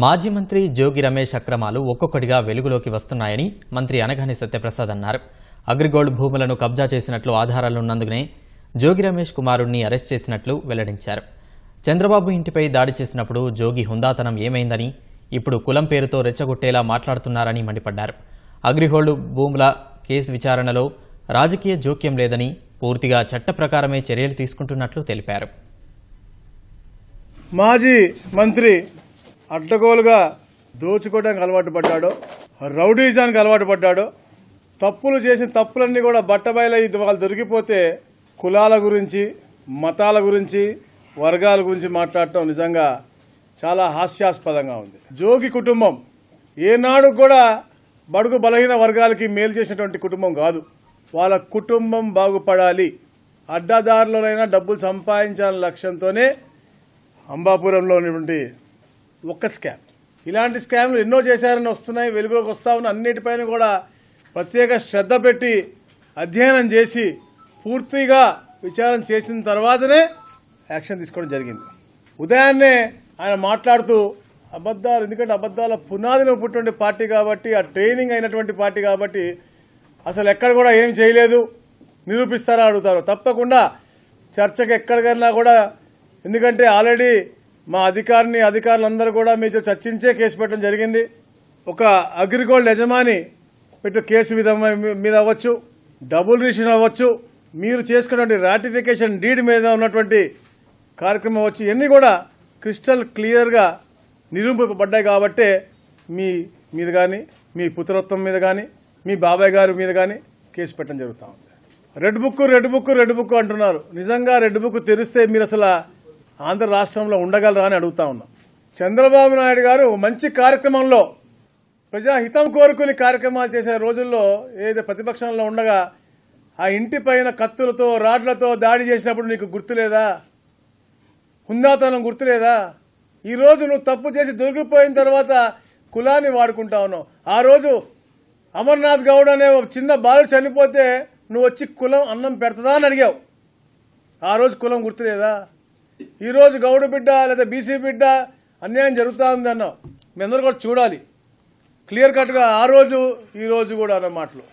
మాజీ మంత్రి జోగి రమేష్ అక్రమాలు ఒక్కొక్కటిగా వెలుగులోకి వస్తున్నాయని మంత్రి అనగాని సత్యప్రసాద్ అన్నారు. అగ్రిగోల్డ్ భూములను కబ్జా చేసినట్లు ఆధారాలున్నందునే జోగి రమేష్ కుమారుణ్ణి అరెస్ట్ చేసినట్లు వెల్లడించారు. చంద్రబాబు ఇంటిపై దాడి చేసినప్పుడు జోగి హుందాతనం ఏమైందని, ఇప్పుడు కులం పేరుతో రెచ్చగొట్టేలా మాట్లాడుతున్నారని మండిపడ్డారు. అగ్రిగోల్డ్ భూముల కేసు విచారణలో రాజకీయ జోక్యం లేదని, పూర్తిగా చట్ట ప్రకారమే చర్యలు తీసుకుంటున్నట్లు తెలిపారు. మాజీ మంత్రి అడ్డగోలుగా దోచుకోవడానికి అలవాటు పడ్డాడు, రౌడీజానికి అలవాటు పడ్డాడు. తప్పులు చేసిన తప్పులన్నీ కూడా బట్టబయలై వాళ్ళు దొరికిపోతే కులాల గురించి, మతాల గురించి, వర్గాల గురించి మాట్లాడటం నిజంగా చాలా హాస్యాస్పదంగా ఉంది. జోగి కుటుంబం ఏనాడు కూడా బడుగు బలహీన వర్గాలకి మేలు చేసినటువంటి కుటుంబం కాదు. వాళ్ళ కుటుంబం బాగుపడాలి, అడ్డదారులోనైనా డబ్బులు సంపాదించాలనే లక్ష్యంతోనే అంబాపురంలో ఉన్నటువంటి ఒక్క స్కామ్, ఇలాంటి స్కామ్లు ఎన్నో చేశారని వస్తున్నాయి, వెలుగులోకి వస్తా ఉన్న అన్నిటిపైన కూడా ప్రత్యేక శ్రద్ధ పెట్టి అధ్యయనం చేసి పూర్తిగా విచారణ చేసిన తర్వాతనే యాక్షన్ తీసుకోవడం జరిగింది. ఉదయాన్నే ఆయన మాట్లాడుతూ అబద్ధాలు, ఎందుకంటే అబద్ధాల పునాదిలో పుట్టినటువంటి పార్టీ కాబట్టి, ఆ ట్రైనింగ్ అయినటువంటి పార్టీ కాబట్టి అసలు ఎక్కడ కూడా ఏం చేయలేదు నిరూపిస్తారా అడుగుతారు. తప్పకుండా చర్చకు ఎక్కడికన్నా కూడా, ఎందుకంటే ఆల్రెడీ మా అధికారులందరూ కూడా మీతో చర్చించే కేసు పెట్టడం జరిగింది. ఒక అగ్రిగోల్డ్ యజమాని పెట్టిన కేసు మీద అవ్వచ్చు, డబుల్ రిజిస్ట్రేషన్ అవ్వచ్చు, మీరు చేసుకున్నటువంటి రాటిఫికేషన్ డీడ్ మీద ఉన్నటువంటి కార్యక్రమం అవ్వచ్చు, ఇవన్నీ కూడా క్రిస్టల్ క్లియర్గా నిరూపింపబడ్డాయి. కాబట్టే మీ మీద కానీ, మీ పుత్రత్వం మీద కానీ, మీ బాబాయ్ గారి మీద కానీ కేసు పెట్టడం జరుగుతూ ఉంది. రెడ్ బుక్ అంటున్నారు. నిజంగా రెడ్ బుక్ తెరిస్తే మీరు అసలు ఆంధ్ర రాష్ట్రంలో ఉండగలరా అని అడుగుతా ఉన్నాం. చంద్రబాబు నాయుడు గారు మంచి కార్యక్రమంలో, ప్రజాహితం కోరుకుని కార్యక్రమాలు చేసే రోజుల్లో ఏదైతే ప్రతిపక్షంలో ఉండగా ఆ ఇంటి పైన కత్తులతో, రాడ్లతో దాడి చేసినప్పుడు నీకు గుర్తులేదా? హుందాతనం గుర్తులేదా? ఈరోజు నువ్వు తప్పు చేసి దొరికిపోయిన తర్వాత కులాన్ని వాడుకుంటా ఉన్నావు. ఆ రోజు అమర్నాథ్ గౌడ్ అనే ఒక చిన్న బాలుడు చనిపోతే నువ్వు వచ్చి కులం అన్నం పెడతదా అని అడిగావు. ఆ రోజు కులం గుర్తులేదా? ఈరోజు గౌడ బిడ్డ లేదా బీసీ బిడ్డ అన్యాయం జరుగుతూ ఉంది అన్నావు. మీ అందరూ కూడా చూడాలి క్లియర్ కట్గా, ఆ రోజు ఈ రోజు కూడా అన్న మాటలు.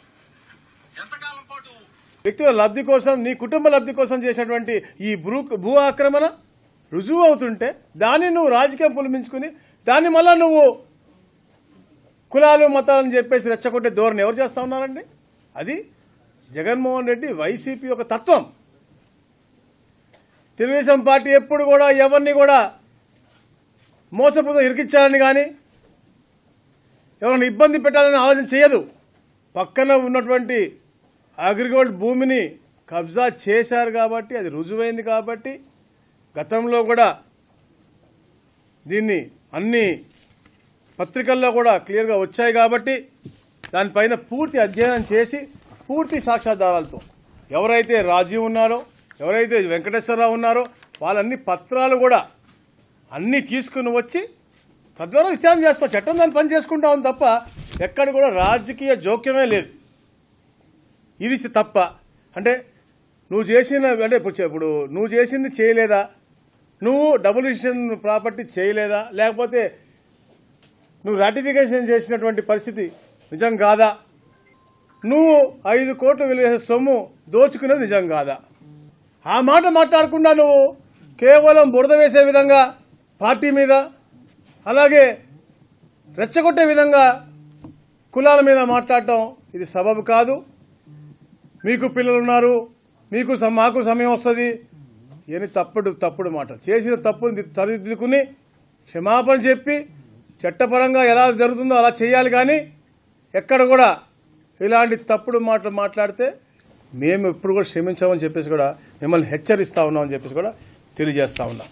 వ్యక్తిగత లబ్ధి కోసం, నీ కుటుంబ లబ్ధి కోసం చేసినటువంటి ఈ భూ ఆక్రమణ రుజువు అవుతుంటే దాన్ని నువ్వు రాజకీయం పులిమించుకుని దాన్ని మళ్ళా నువ్వు కులాలు మతాలని చెప్పేసి రెచ్చగొట్టే ధోరణి ఎవరు చేస్తా ఉన్నారండి? అది జగన్మోహన్ రెడ్డి, వైసీపీ యొక్క తత్వం. తెలుగుదేశం పార్టీ ఎప్పుడు కూడా ఎవరిని కూడా మోసపోతూ ఇరికించాలని కానీ, ఎవరిని ఇబ్బంది పెట్టాలని ఆలోచన చేయదు. పక్కన ఉన్నటువంటి అగ్రిగోల్డ్ భూమిని కబ్జా చేశారు కాబట్టి, అది రుజువైంది కాబట్టి, గతంలో కూడా దీన్ని అన్ని పత్రికల్లో కూడా క్లియర్గా వచ్చాయి కాబట్టి దానిపైన పూర్తి అధ్యయనం చేసి పూర్తి సాక్ష్యాధారాలతో ఎవరైతే రాజీవ్ ఉన్నారో, ఎవరైతే వెంకటేశ్వరరావు ఉన్నారో వాళ్ళన్ని పత్రాలు కూడా అన్నీ తీసుకుని వచ్చి తద్వారా విచారణ చేస్తాం. చట్టం దాన్ని పని చేసుకుంటా ఉంది తప్ప ఎక్కడ కూడా రాజకీయ జోక్యమే లేదు. ఇది తప్ప అంటే నువ్వు చేసిన, అంటే ఇప్పుడు నువ్వు చేసింది చేయలేదా? నువ్వు డబుల్ రిజిస్ట్రేషన్ ప్రాపర్టీ చేయలేదా? లేకపోతే నువ్వు రాటిఫికేషన్ చేసినటువంటి పరిస్థితి నిజం కాదా? నువ్వు 5 కోట్లు విలువ చేసే సొమ్ము దోచుకునేది నిజం కాదా? ఆ మాట మాట్లాడకుండా నువ్వు కేవలం బురద వేసే విధంగా పార్టీ మీద, అలాగే రెచ్చగొట్టే విధంగా కులాల మీద మాట్లాడటం ఇది సబబు కాదు. మీకు పిల్లలున్నారు, మాకు సమయం వస్తుంది అని తప్పుడు మాటలు చేసిన తప్పుని సరిదిద్దుకుని క్షమాపణ చెప్పి చట్టపరంగా ఎలా జరుగుతుందో అలా చేయాలి. కానీ ఎక్కడ కూడా ఇలాంటి తప్పుడు మాటలు మాట్లాడితే మేము ఎప్పుడు కూడా క్షమించామని చెప్పేసి కూడా మిమ్మల్ని హెచ్చరిస్తా ఉన్నామని చెప్పేసి కూడా తెలియజేస్తా ఉన్నాం.